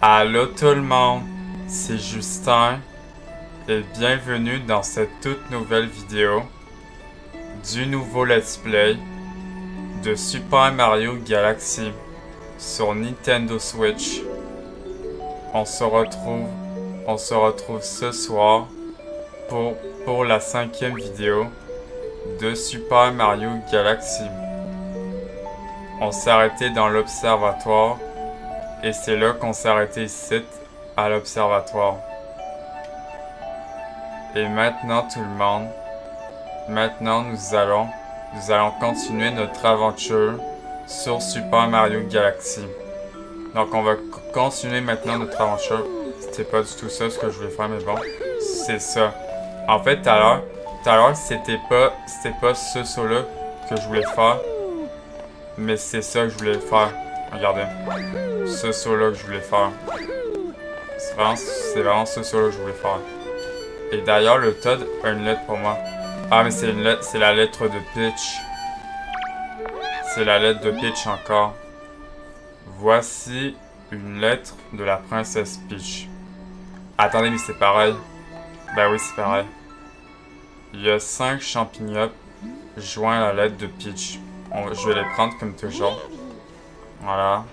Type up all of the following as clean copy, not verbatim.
Allô tout le monde, c'est Justin et bienvenue dans cette toute nouvelle vidéo du nouveau let's play de Super Mario Galaxy sur Nintendo Switch. On se retrouve ce soir pour la 5e vidéo de Super Mario Galaxy. On s'est arrêté dans l'observatoire et c'est là qu'on s'est arrêté ici à l'observatoire. Et maintenant tout le monde, maintenant nous allons continuer notre aventure sur Super Mario Galaxy. Donc on va continuer maintenant notre aventure. C'était pas du tout ça ce que je voulais faire, mais bon, c'est ça. En fait, tout à l'heure, c'était pas ce saut-là que je voulais faire, mais c'est ça que je voulais faire. Regardez, ce saut-là que je voulais faire. C'est vraiment ce saut-là que je voulais faire. Et d'ailleurs, le Toad a une lettre pour moi. Ah, mais c'est la lettre de Peach. C'est la lettre de Peach encore. Voici une lettre de la princesse Peach. Attendez, mais c'est pareil. Ben oui, c'est pareil. Il y a 5 champignons joints à la lettre de Peach. Je vais les prendre comme toujours. Voilà.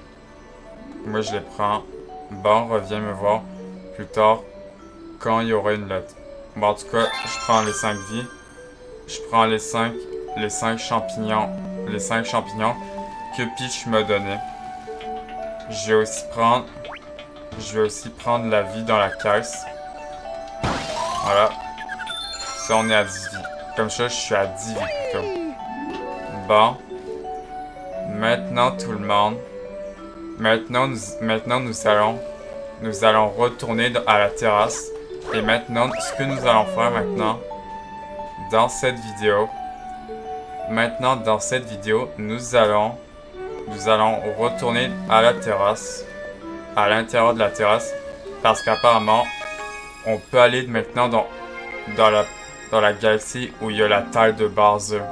Moi, je les prends. Bon, reviens me voir plus tard quand il y aura une lettre. Bon, en tout cas, je prends les 5 vies. Je prends les 5 champignons. Les 5 champignons que Peach m'a donné. Je vais aussi prendre la vie dans la caisse. Voilà. Ça, on est à 10 vies. Comme ça, je suis à 10 vies plutôt. Bon. Maintenant, tout le monde. Maintenant, nous allons retourner à la terrasse. Et maintenant, ce que nous allons faire maintenant, dans cette vidéo, nous allons retourner à la terrasse, à l'intérieur de la terrasse, parce qu'apparemment, on peut aller maintenant dans la galaxie où il y a la taille de Bowser.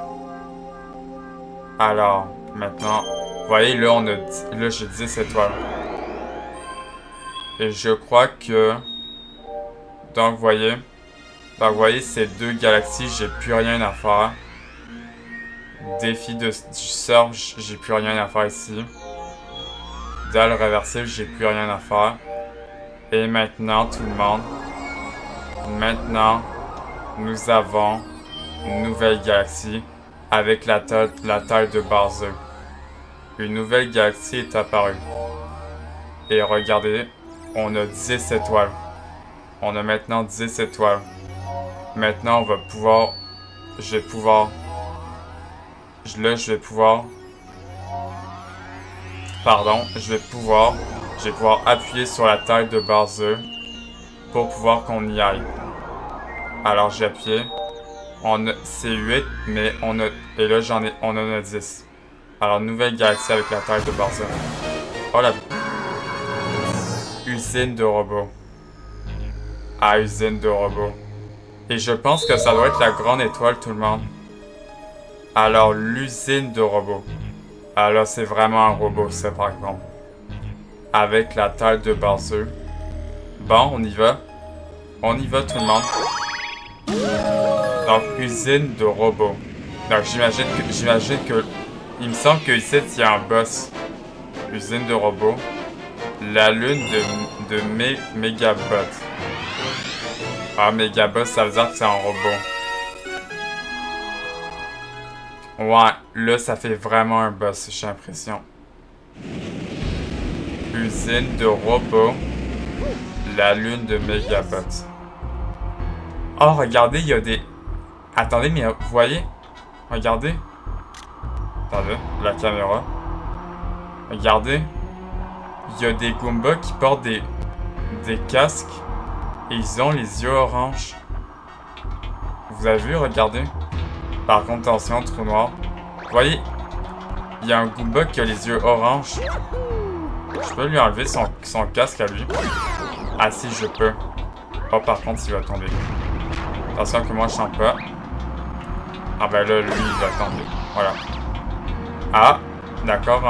Alors, maintenant, vous voyez, là, j'ai 10 étoiles. Et je crois que... Donc, vous voyez, ces deux galaxies, j'ai plus rien à faire. Défi du surf, j'ai plus rien à faire ici. Dalle réversible, j'ai plus rien à faire. Et maintenant, tout le monde, nous avons une nouvelle galaxie avec la taille de Bowser. Une nouvelle galaxie est apparue. Et regardez, on a 10 étoiles. On a maintenant 10 étoiles. Maintenant, je vais pouvoir appuyer sur la taille de Bowser pour pouvoir qu'on y aille. Alors, j'ai appuyé. C'est 8, mais on en a 10. Alors, nouvelle galaxie avec la taille de Bowser. Oh la... Usine de robots. Ah, usine de robots. Et je pense que ça doit être la grande étoile, tout le monde. Alors, l'usine de robots. Alors, c'est vraiment un robot, ça, par exemple. Avec la taille de Bowser. Bon, on y va. On y va, tout le monde. Donc, usine de robots. Donc, j'imagine que... Il me semble que ici, il y a un boss. Usine de robots. La lune de Megabot. Ah, Megabot, ça veut dire que c'est un robot. Ouais, là, ça fait vraiment un boss, j'ai l'impression. Usine de robots. La lune de Megabot. Oh, regardez, il y a des... Attendez, mais vous voyez? Regardez. Attendez, la caméra. Regardez. Il y a des Goombas qui portent des casques. Et ils ont les yeux orange. Vous avez vu, regardez. Par contre, attention, trou noir. Vous voyez, il y a un Goomba qui a les yeux orange. Je peux lui enlever son casque à lui. Ah si, je peux. Oh, par contre, il va tomber. Attention que moi, je sens pas. Ah ben là, lui, il va tomber. Voilà. Ah, d'accord.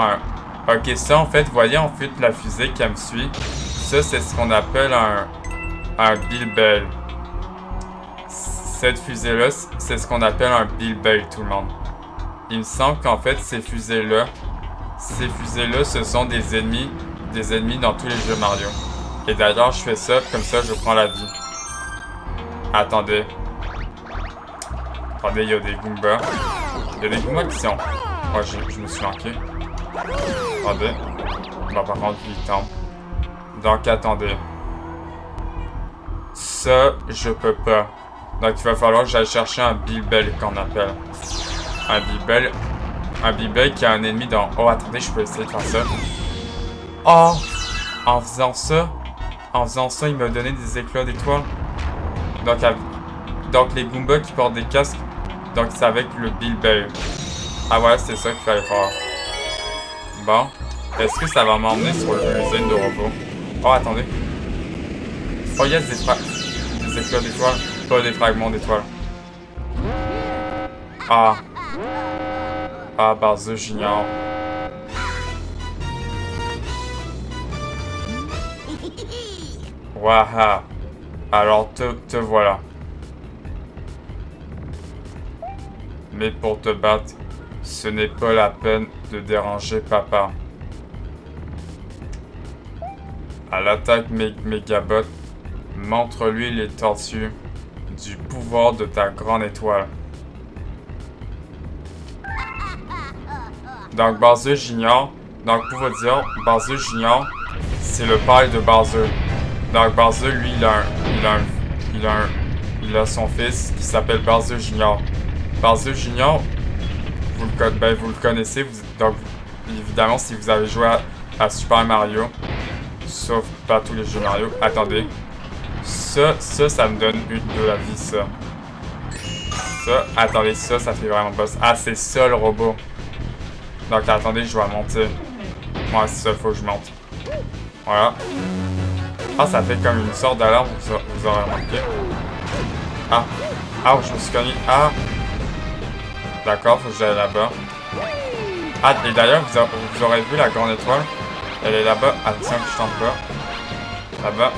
Ok, ça, en fait, vous voyez, en fait, la fusée qui me suit. Ça, c'est ce qu'on appelle un bilbel. Cette fusée-là, c'est ce qu'on appelle un bilbel, tout le monde. Il me semble qu'en fait, ces fusées-là, ce sont des ennemis dans tous les jeux Mario. Et d'ailleurs, je fais ça, comme ça, je prends la vie. Attendez. Attendez, il y a des Goombas. Il y a des Goombas qui sont... Oh, je me suis manqué. Attendez. Bon, par contre, il tombe. Donc, attendez. Ça, je peux pas. Donc, il va falloir que j'aille chercher un bilbel, qu'on appelle. Un bilbel qui a un ennemi dans... Oh, attendez, je peux essayer de faire ça. Oh! En faisant ça, il m'a donné des éclats d'étoiles. Donc, les Goombas qui portent des casques, donc c'est avec le bilbel. Ah ouais, c'est ça qu'il fallait faire. Bon. Est-ce que ça va m'emmener sur l'usine de robots? Oh, attendez. Oh, yes, des éclats d'étoiles. Pas des fragments d'étoiles. Ah. Ah, Bowser j'ignore. Waha. Alors, te voilà. Mais pour te battre, ce n'est pas la peine de déranger papa. À l'attaque Megabot, montre-lui les tortues du pouvoir de ta grande étoile. Donc Bowser j'ignore. Donc pour vous dire, Bowser j'ignore, c'est le père de Bowser. Donc Bowser, lui, il a son fils qui s'appelle Bowser Junior. Bowser Junior, vous le connaissez. Donc évidemment, si vous avez joué à Super Mario, sauf pas tous les jeux Mario. Attendez, ça me donne de la vie, ça. Attendez, ça fait vraiment boss. Ah, c'est ça le robot. Donc attendez, je dois monter. Ouais, c'est ça, faut que je monte. Voilà. Ah, ça fait comme une sorte d'alarme, vous aurez remarqué. Ah. Ah, je me suis cogné. Ah. D'accord, faut que j'aille là-bas. Ah, et d'ailleurs, vous aurez vu la grande étoile. Elle est là-bas. Attention que je tombe pas. Là-bas.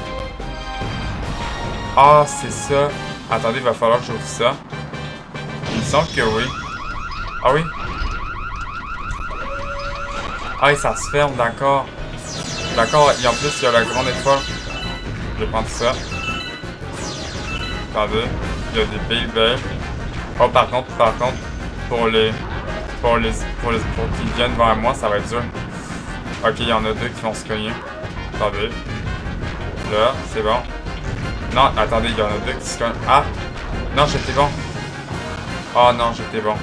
Ah, c'est ça. Attendez, il va falloir que j'ouvre ça. Il me semble que oui. Ah oui. Ah, et ça se ferme, d'accord. D'accord, et en plus, il y a la grande étoile. Je vais prendre ça. Attendez, il y a des bilbels. Oh, par contre, pour qu'ils viennent vers moi, ça va être dur. Ok, il y en a deux qui vont se cogner. Attendez. Là, c'est bon. Non, attendez, il y en a deux qui se cognent. Ah! Non, j'étais bon. Oh non, j'étais bon.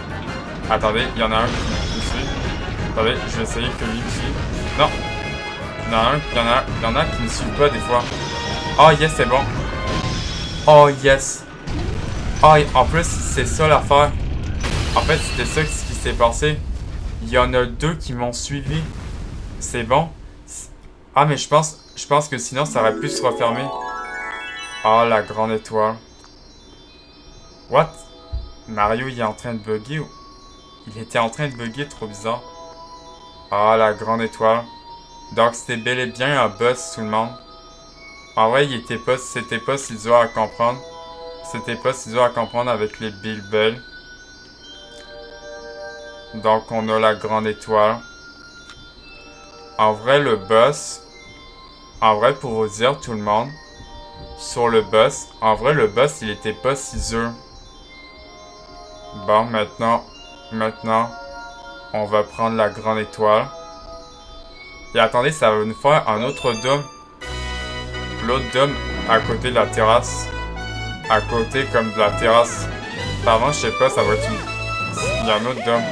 Attendez, il y en a un qui me suit. Attendez, je vais essayer que lui me suive. Non! Il y en a qui ne suivent pas des fois. Oh yes, c'est bon. Oh yes. Oh, en plus, c'est ça l'affaire. En fait, c'était ça ce qui s'est passé. Il y en a deux qui m'ont suivi. C'est bon. Ah, mais je pense que sinon, ça aurait pu se refermer. Oh, la grande étoile. What? Mario, il est en train de bugger ou... Il était en train de bugger, trop bizarre. Ah, la grande étoile. Donc, c'était bel et bien un boss, tout le monde. En vrai, c'était pas si dur à comprendre. C'était pas si dur à comprendre avec les bilbels. Donc, on a la grande étoile. En vrai, le boss... En vrai, pour vous dire, tout le monde, sur le boss, en vrai, le boss, il était pas si dur. Bon, maintenant, on va prendre la grande étoile. Et attendez, ça va nous faire un autre dôme. L'autre dôme à côté de la terrasse. À côté comme de la terrasse. Pardon, je sais pas, ça va être une... Il y a un autre dôme.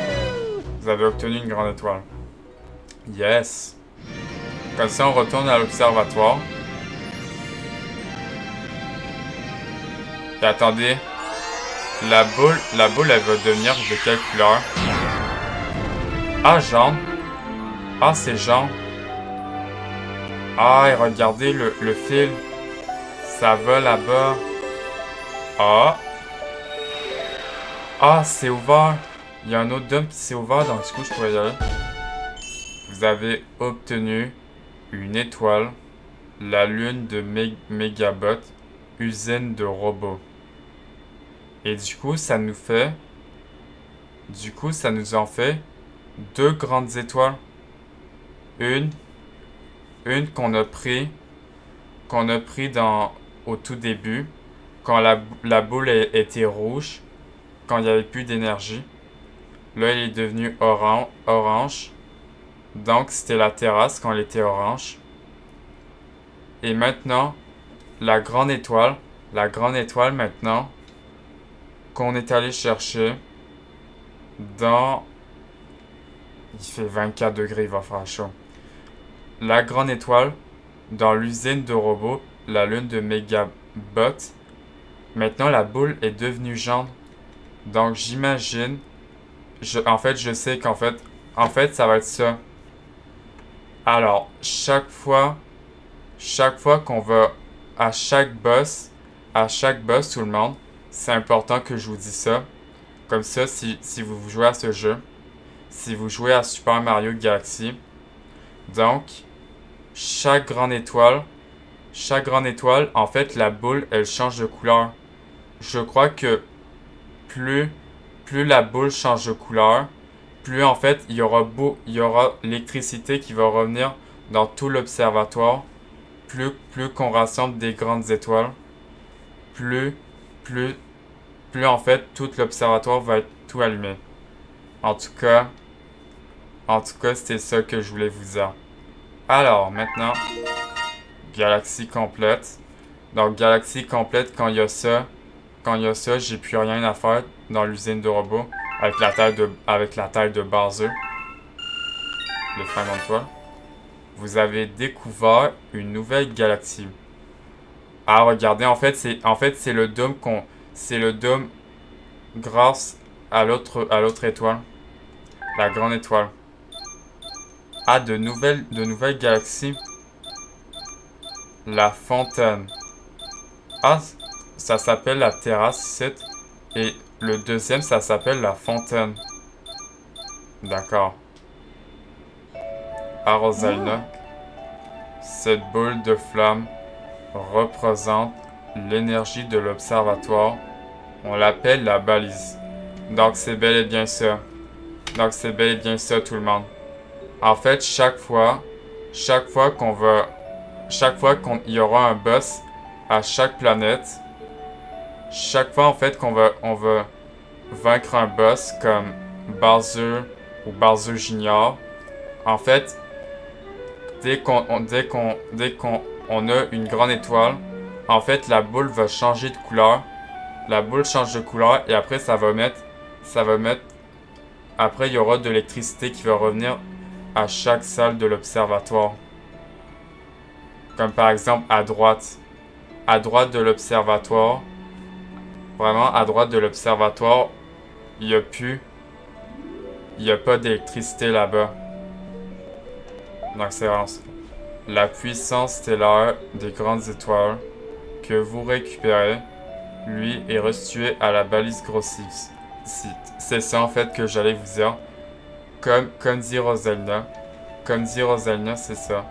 Vous avez obtenu une grande étoile. Yes. Comme ça, on retourne à l'observatoire. Et attendez. La boule, elle va devenir de quelle couleur? Ah, jaune. Ah, c'est jaune. Ah, et regardez le fil. Ça va là-bas. Ah. Ah, c'est ouvert. Il y a un autre dôme qui s'est ouvert, donc du coup, je pourrais y aller. Vous avez obtenu une étoile la lune de Megabot, usine de robots. Et du coup, ça nous en fait deux grandes étoiles. Une qu'on a pris au tout début, quand la boule était rouge, quand il n'y avait plus d'énergie. Là, elle est devenue orange. Donc, c'était la terrasse quand elle était orange. Et maintenant, la grande étoile maintenant, qu'on est allé chercher dans... Il fait 24 degrés, il va faire chaud. La grande étoile, dans l'usine de robots, la lune de Megabot, maintenant la boule est devenue jaune. Donc j'imagine, je sais qu'en fait, ça va être ça. Alors, chaque fois qu'on va à chaque boss tout le monde, c'est important que je vous dise ça. Comme ça, si vous jouez à ce jeu, si vous jouez à Super Mario Galaxy, donc, chaque grande étoile, en fait, la boule, elle change de couleur. Je crois que plus la boule change de couleur, plus en fait, il y aura l'électricité qui va revenir dans tout l'observatoire. Plus qu'on rassemble des grandes étoiles, plus en fait, tout l'observatoire va être tout allumé. En tout cas, c'était ça que je voulais vous dire. Alors, maintenant, galaxie complète. Donc, galaxie complète, quand il y a ça, j'ai plus rien à faire dans l'usine de robots avec la taille de Bowser, le fragment de toile. Vous avez découvert une nouvelle galaxie. Ah, regardez, en fait, c'est le dôme grâce à l'autre étoile, la grande étoile. Ah, de nouvelles galaxies. La fontaine. Ah, ça s'appelle la terrasse 7. Et le deuxième, ça s'appelle la fontaine. D'accord. À Rosalina, cette boule de flamme représente l'énergie de l'observatoire. On l'appelle la balise. Donc c'est bel et bien ça. Tout le monde. En fait, chaque fois qu'il y aura un boss à chaque planète, chaque fois en fait on va vaincre un boss comme Bowser ou Bowser Junior, en fait, dès qu'on a une grande étoile, en fait la boule va changer de couleur. La boule change de couleur et après après il y aura de l'électricité qui va revenir à chaque salle de l'observatoire. Comme par exemple à droite de l'observatoire, vraiment à droite de l'observatoire, il n'y a pas d'électricité là-bas. Donc c'est vraiment ça. La puissance stellaire des grandes étoiles que vous récupérez, lui, est restituée à la balise grossiste. C'est ça en fait que j'allais vous dire. Comme dit Rosalina. C'est ça.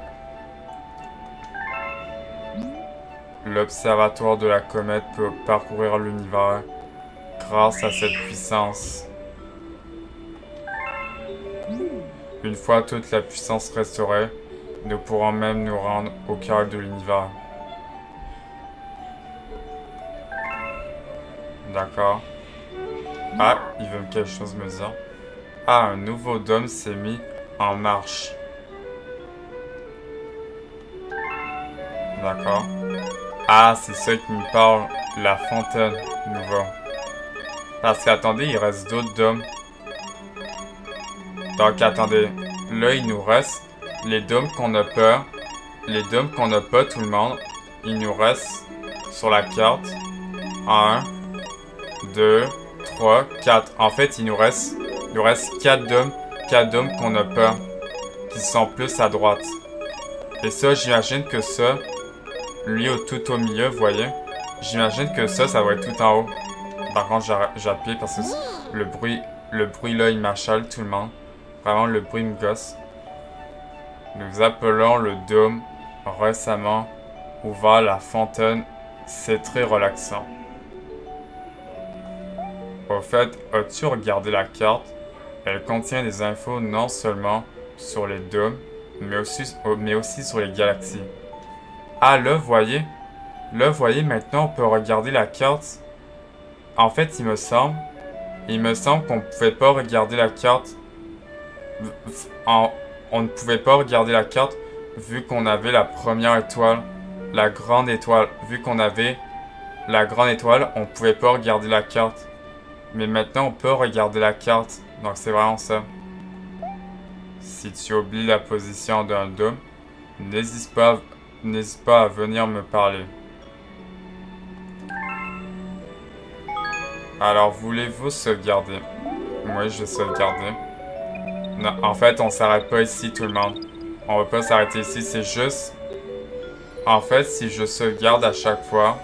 L'observatoire de la comète peut parcourir l'univers grâce à cette puissance. Une fois toute la puissance restaurée, nous pourrons même nous rendre au cœur de l'univers. D'accord. Ah, il veut quelque chose me dire. Ah, un nouveau dôme s'est mis en marche. D'accord. Ah, c'est ça qui me parle. La fontaine nouveau. Parce qu'attendez, il reste d'autres dômes. Donc attendez. Là, il nous reste les dômes qu'on n'a pas. Les dômes qu'on n'a pas, tout le monde. Il nous reste sur la carte 1, 2, 3, 4. En fait, il nous reste 4 dômes. 4 dômes qu'on n'a pas. Qui sont plus à droite. Et ça, j'imagine que ça, lui tout au milieu, vous voyez. J'imagine que ça va être tout en haut. Par contre, j'appuie parce que le bruit là, il m'achale tout le monde. Vraiment, le bruit me gosse. Nous appelons le dôme récemment ou vers la fontaine. C'est très relaxant. Au fait, as-tu regardé la carte? Elle contient des infos non seulement sur les dômes, mais aussi sur les galaxies. Ah, là, voyez? Là, voyez, maintenant, on peut regarder la carte. En fait, il me semble qu'on ne pouvait pas regarder la carte. On ne pouvait pas regarder la carte vu qu'on avait la première étoile, la grande étoile. Vu qu'on avait la grande étoile, on ne pouvait pas regarder la carte. Mais maintenant, on peut regarder la carte. Donc, c'est vraiment ça. Si tu oublies la position d'un dôme, n'hésite pas à venir me parler. Alors, voulez-vous sauvegarder? Moi, je vais sauvegarder. Non, en fait, on s'arrête pas ici, tout le monde. On va pas s'arrêter ici, c'est juste... En fait, si je sauvegarde à chaque fois...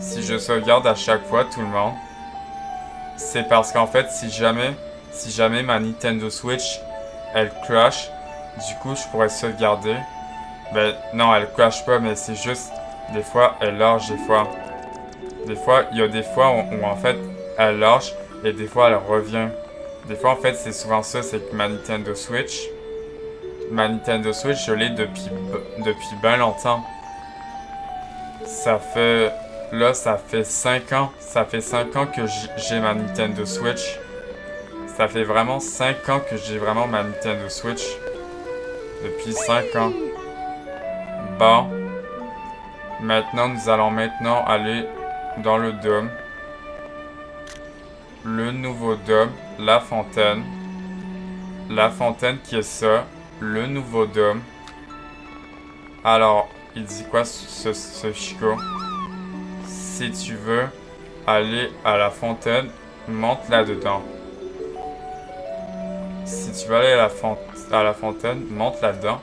tout le monde... C'est parce qu'en fait, si jamais ma Nintendo Switch, elle crash, du coup, je pourrais sauvegarder. Ben, non, elle crash pas, mais c'est juste... Des fois, elle lâche, des fois... il y a des fois où en fait, elle lâche, et des fois, elle revient. Des fois, en fait, c'est souvent ça, c'est que ma Nintendo Switch, je l'ai depuis bien longtemps. Ça fait 5 ans. Ça fait 5 ans que j'ai ma Nintendo Switch. Ça fait vraiment 5 ans que j'ai vraiment ma Nintendo Switch. Depuis 5 ans. Bon. Maintenant, nous allons aller dans le dôme. Le nouveau dôme, la fontaine. La fontaine qui est ça. Le nouveau dôme. Alors, il dit quoi ce Chico? Si tu veux aller à la fontaine, monte là-dedans. Si tu veux aller à la fontaine, monte là-dedans.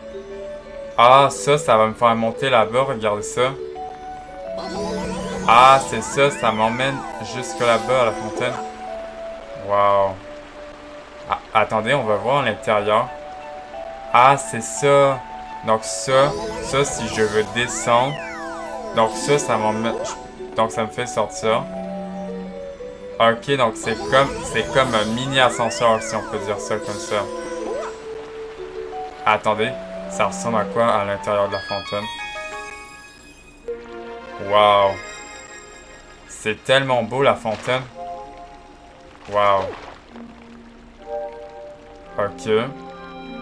Ah, ça va me faire monter là-bas, regardez ça. Ah, c'est ça, ça m'emmène jusque là-bas à la fontaine. Wow. Ah, attendez, on va voir à l'intérieur. Ah, c'est ça. Donc ça, si je veux descendre. Donc ça m'emmène... Donc ça me fait sortir. Ok, donc c'est comme un mini ascenseur, si on peut dire ça comme ça. Attendez, ça ressemble à quoi à l'intérieur de la fontaine? Wow. C'est tellement beau la fontaine. Wow. Ok.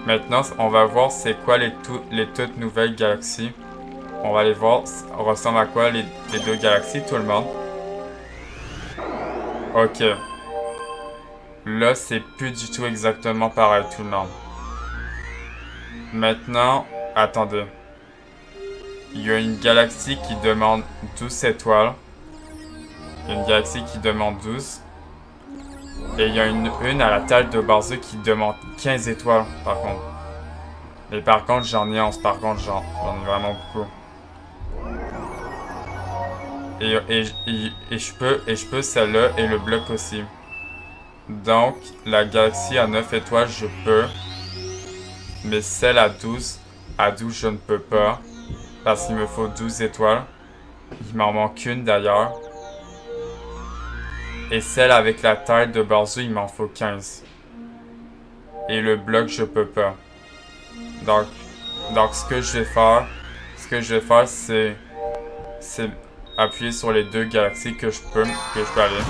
Maintenant, on va voir c'est quoi les toutes nouvelles galaxies. On va aller voir ressemble à quoi les deux galaxies, tout le monde. Ok. Là, c'est plus du tout exactement pareil, tout le monde. Maintenant, attendez. Il y a une galaxie qui demande 12 étoiles. Il y a une galaxie qui demande 12. Et il y a une à la taille de Barzu qui demande 15 étoiles, par contre. Mais par contre, j'en ai 11. Par contre, j'en ai vraiment beaucoup. Et je peux celle-là et le bloc aussi. Donc, la galaxie à 9 étoiles, je peux. Mais celle à 12, je ne peux pas. Parce qu'il me faut 12 étoiles. Il m'en manque une d'ailleurs. Et celle avec la taille de Barzu, il m'en faut 15. Et le bloc, je peux pas. Donc ce que je vais faire, c'est appuyer sur les deux galaxies que je peux aller.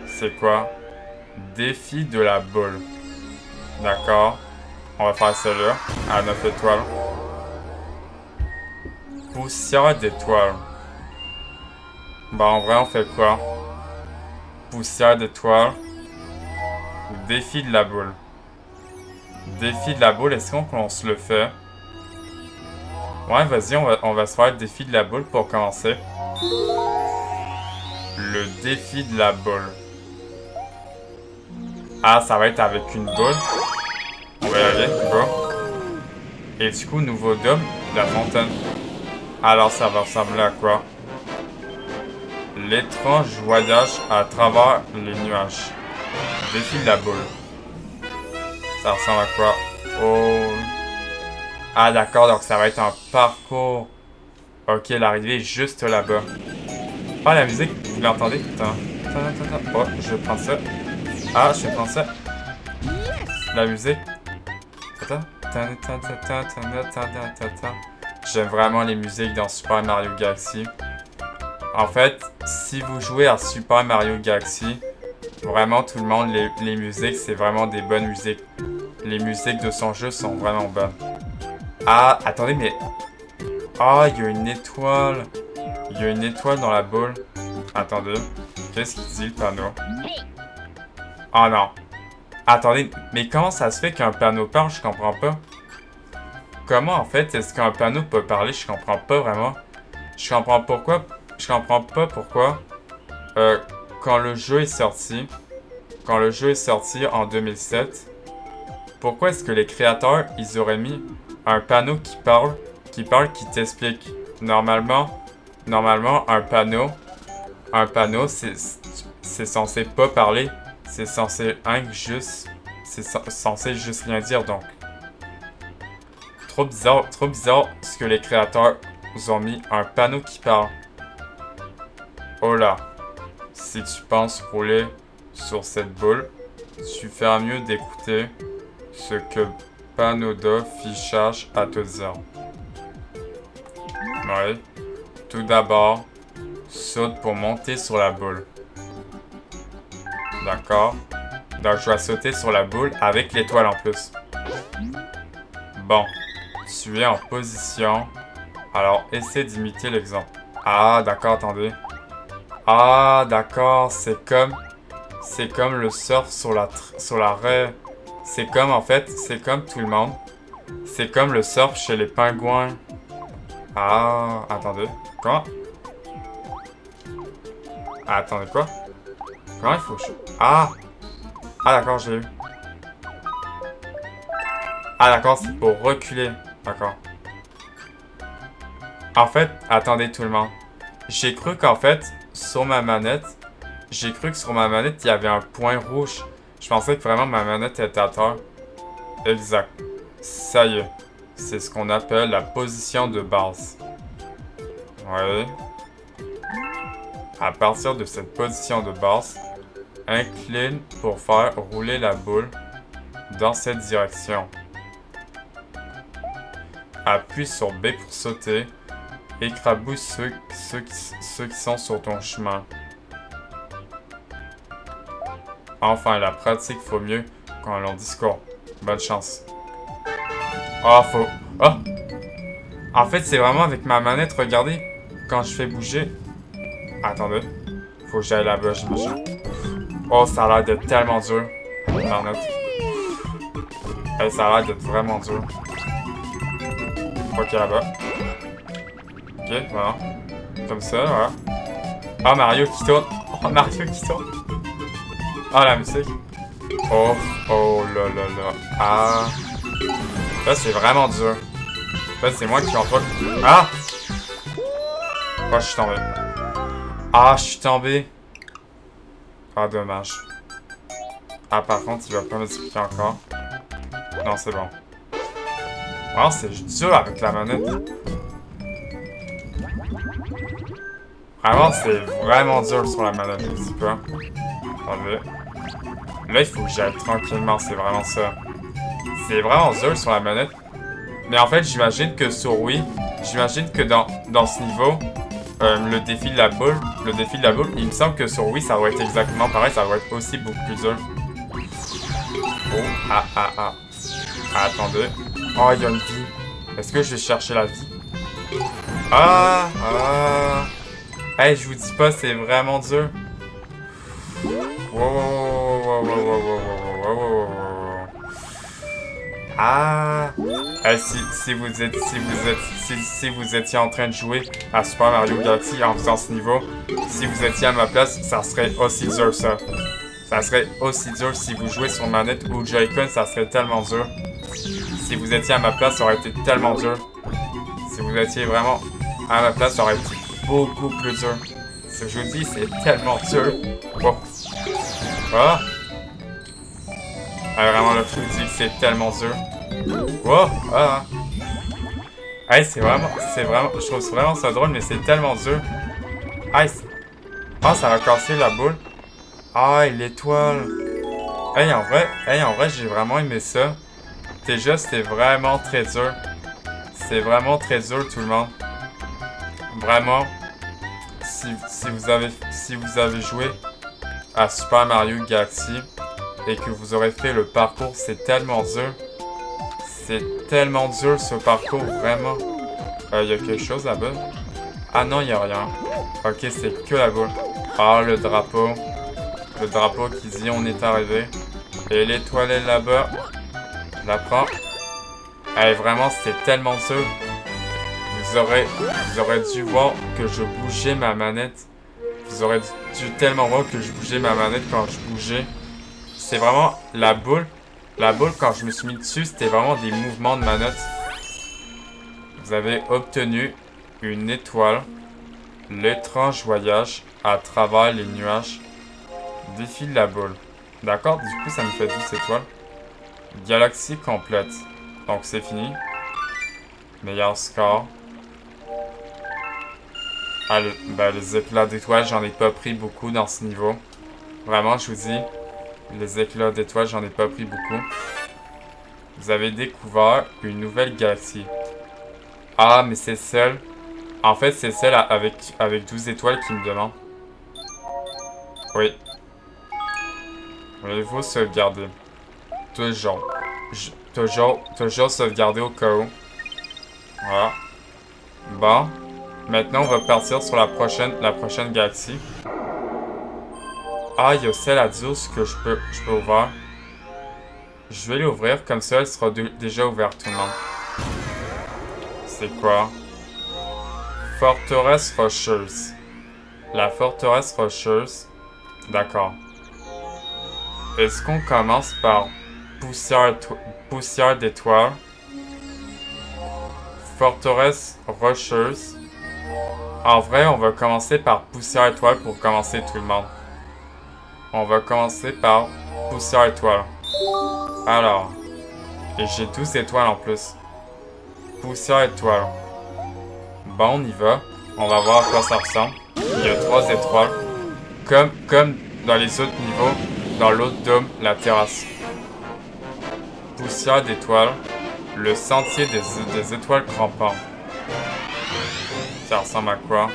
C'est quoi? Défi de la boule. D'accord. On va faire celle-là, à 9 étoiles. Poussière d'étoiles. Bah en vrai, on fait quoi? Poussière d'étoiles. Défi de la boule. Défi de la boule, est-ce qu'on se le fait? Ouais, vas-y, on va se faire le défi de la boule pour commencer. Le défi de la boule. Ah, ça va être avec une boule. On va y aller, go. Et du coup, nouveau dôme, la fontaine. Alors, ça va ressembler à quoi? L'étrange voyage à travers les nuages. Défi de la boule. Ça ressemble à quoi? Oh. Ah d'accord, donc ça va être un parcours Ok, l'arrivée est juste là-bas. Ah, la musique, vous l'entendez? Oh, je vais prendre ça. Ah, je vais prendre ça. La musique. J'aime vraiment les musiques dans Super Mario Galaxy. En fait, si vous jouez à Super Mario Galaxy, vraiment tout le monde, les musiques, c'est vraiment des bonnes musiques. Les musiques de son jeu sont vraiment bonnes. Ah, attendez, mais... Ah, il y a une étoile. Il y a une étoile dans la boule. Attendez. Qu'est-ce qu'il dit, le panneau? Oh non. Attendez, mais comment ça se fait qu'un panneau parle? Je comprends pas. Comment, en fait, est-ce qu'un panneau peut parler? Je comprends pas vraiment. Je comprends pas pourquoi, quand le jeu est sorti, en 2007, pourquoi est-ce que les créateurs, ils auraient mis un panneau qui qui t'explique? Normalement, un panneau, c'est censé pas parler, c'est censé censé juste rien dire, donc. Trop bizarre ce que les créateurs ont mis un panneau qui parle. Oh là, si tu penses rouler sur cette boule, tu feras mieux d'écouter ce que panneau d'affichage a à te dire. Oui, tout d'abord, saute pour monter sur la boule. D'accord? Donc je dois sauter sur la boule avec l'étoile en plus. Bon, tu es en position, alors essaie d'imiter l'exemple. Ah d'accord, attendez. Ah d'accord, c'est comme le surf sur la raie. C'est comme en fait, c'est comme tout le monde. C'est comme le surf chez les pingouins. Ah, attendez. Quoi? Ah, attendez, quoi? Comment il faut que je... Ah! Ah d'accord, j'ai eu. Ah d'accord, c'est pour reculer. D'accord. En fait, attendez tout le monde. J'ai cru qu'en fait, sur ma manette, il y avait un point rouge. Je pensais que vraiment ma manette était à terre. Exact. Ça y est. C'est ce qu'on appelle la position de base. Oui. À partir de cette position de base, incline pour faire rouler la boule dans cette direction. Appuie sur B pour sauter. Écrabouille ceux qui sont sur ton chemin. Enfin, la pratique faut mieux quand l'on discourt. Bonne chance. Oh, faut... Oh! En fait, c'est vraiment avec ma manette, regardez. Quand je fais bouger... Attendez. Faut que j'aille là-bas, j'imagine. Oh, ça a l'air d'être tellement dur. La manette. Hey, ça a l'air d'être vraiment dur. Ok, là-bas. Ok, voilà. Comme ça, voilà. Ah, Mario qui tourne. Oh, Mario qui tourne. Ah, la musique. Oh, oh là là là. Ah. Là, c'est vraiment dur. Là, c'est moi qui en pas. Ah! Oh, je suis tombé. Ah, je suis tombé. Ah, dommage. Ah, par contre, il va pas m'expliquer encore. Non, c'est bon. Oh, c'est dur avec la manette. Vraiment, c'est vraiment dur sur la manette, un petit peu. Attendez. Là, il faut que j'aille tranquillement, c'est vraiment ça. C'est vraiment dur sur la manette. Mais en fait, j'imagine que sur Wii, j'imagine que dans ce niveau, le défi de la boule, il me semble que sur Wii, ça va être exactement pareil, ça va être aussi beaucoup plus dur. Oh, ah, ah, ah. Ah, attendez. Oh, il y a une vie. Est-ce que je vais chercher la vie? Ah, ah. Hey, je vous dis pas, c'est vraiment dur. Wow, wow, wow, wow, wow, wow, wow, wow, wow. Ah. Hey, si vous étiez en train de jouer à Super Mario Galaxy en faisant ce niveau, si vous étiez à ma place, ça serait aussi dur, ça. Ça serait aussi dur si vous jouez sur manette ou Joy-Con, ça serait tellement dur. Si vous étiez à ma place, ça aurait été tellement dur. Si vous étiez vraiment à ma place, ça aurait été beaucoup plus dur. Ce que je vous dis, c'est tellement dur. Oh. Ah. Ah, vraiment, là, je vous dis que c'est tellement dur. Oh. Ah. Hey, c'est vraiment, je trouve vraiment ça drôle, mais c'est tellement dur. Hey, ah, ça va casser la boule. Ah, l'étoile. Hey, en vrai, j'ai vraiment aimé ça. Déjà, c'était vraiment très dur. C'est vraiment très dur, tout le monde. Vraiment, si vous avez joué à Super Mario Galaxy et que vous aurez fait le parcours, c'est tellement dur. C'est tellement dur ce parcours, vraiment. Il y a quelque chose là-bas? Ah non, il n'y a rien. Ok, c'est que la boule. Ah, le drapeau. Le drapeau qui dit on est arrivé. Et l'étoile est là-bas. Je la prends. Eh, vraiment, c'était tellement dur. Vous aurez dû voir que je bougeais ma manette. Vous aurez dû tellement voir que je bougeais ma manette quand je bougeais. C'est vraiment la boule. La boule, quand je me suis mis dessus, c'était vraiment des mouvements de manette. Vous avez obtenu une étoile. L'étrange voyage à travers les nuages. Défi de la boule. D'accord, du coup, ça me fait 10 étoiles. Galaxie complète. Donc, c'est fini. Meilleur score. Ah, les éclats d'étoiles, j'en ai pas pris beaucoup dans ce niveau. Vraiment, je vous dis, les éclats d'étoiles, j'en ai pas pris beaucoup. Vous avez découvert une nouvelle galaxie. Ah, mais c'est celle... En fait, c'est celle avec 12 étoiles qui me demande. Oui. Voulez-vous sauvegarder? Toujours. Toujours sauvegarder au cas où. Voilà. Bon. Maintenant, on va partir sur la prochaine galaxie. Ah, il y a celle à 12 que je peux ouvrir. Je vais l'ouvrir, comme ça, elle sera déjà ouverte, tout le monde. C'est quoi? Forteresse rocheuse. La forteresse rocheuse. D'accord. Est-ce qu'on commence par poussière d'étoiles? Forteresse rocheuse. En vrai, on va commencer par poussière étoile pour commencer tout le monde. On va commencer par poussière étoile. Alors. Et j'ai 12 étoiles en plus. Poussière étoile. Bon, on y va. On va voir à quoi ça ressemble. Il y a 3 étoiles. Comme dans les autres niveaux, dans l'autre dôme, la terrasse. Poussière d'étoiles. Le sentier des étoiles crampantes. Ça ressemble à quoi?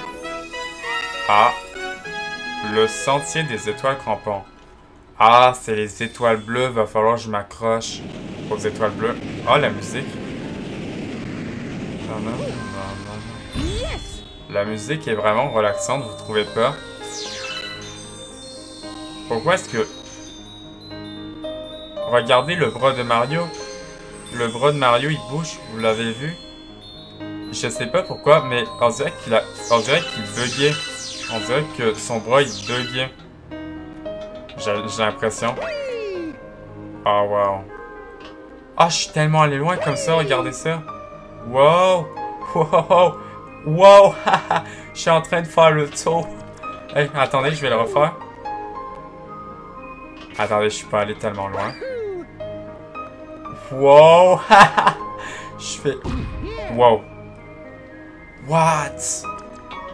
Ah. Le sentier des étoiles crampantes. Ah, c'est les étoiles bleues. Va falloir que je m'accroche aux étoiles bleues. Ah, la musique. La musique est vraiment relaxante, vous trouvez pas? Pourquoi est-ce que... Regardez le bras de Mario. Le bras de Mario, il bouge, vous l'avez vu? Je sais pas pourquoi, mais on dirait qu'il buguait. On dirait que son bras, il buguait. J'ai l'impression. Oh, wow. Ah, je suis tellement allé loin comme ça, regardez ça. Wow! Wow! Wow! Je suis en train de faire le tour. Hey, attendez, je vais le refaire. Attendez, je suis pas allé tellement loin. Wow! Je fais... Wow! What?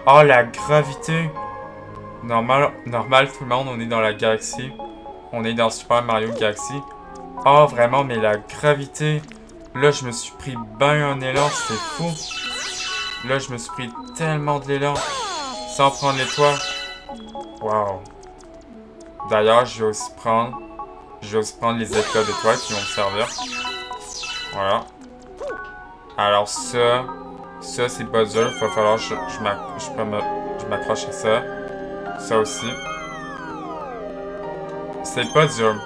Oh, la gravité! Normal, tout le monde, on est dans la galaxie. On est dans Super Mario Galaxy. Oh, vraiment, mais la gravité... Là, je me suis pris ben un élan, c'est fou. Là, je me suis pris tellement de l'élan. Sans prendre l'étoile. Wow. D'ailleurs, je vais aussi prendre les éclats d'étoiles qui vont me servir. Voilà. Alors ça c'est pas dur. Il va falloir que je m'accroche à ça. Ça aussi. C'est pas dur.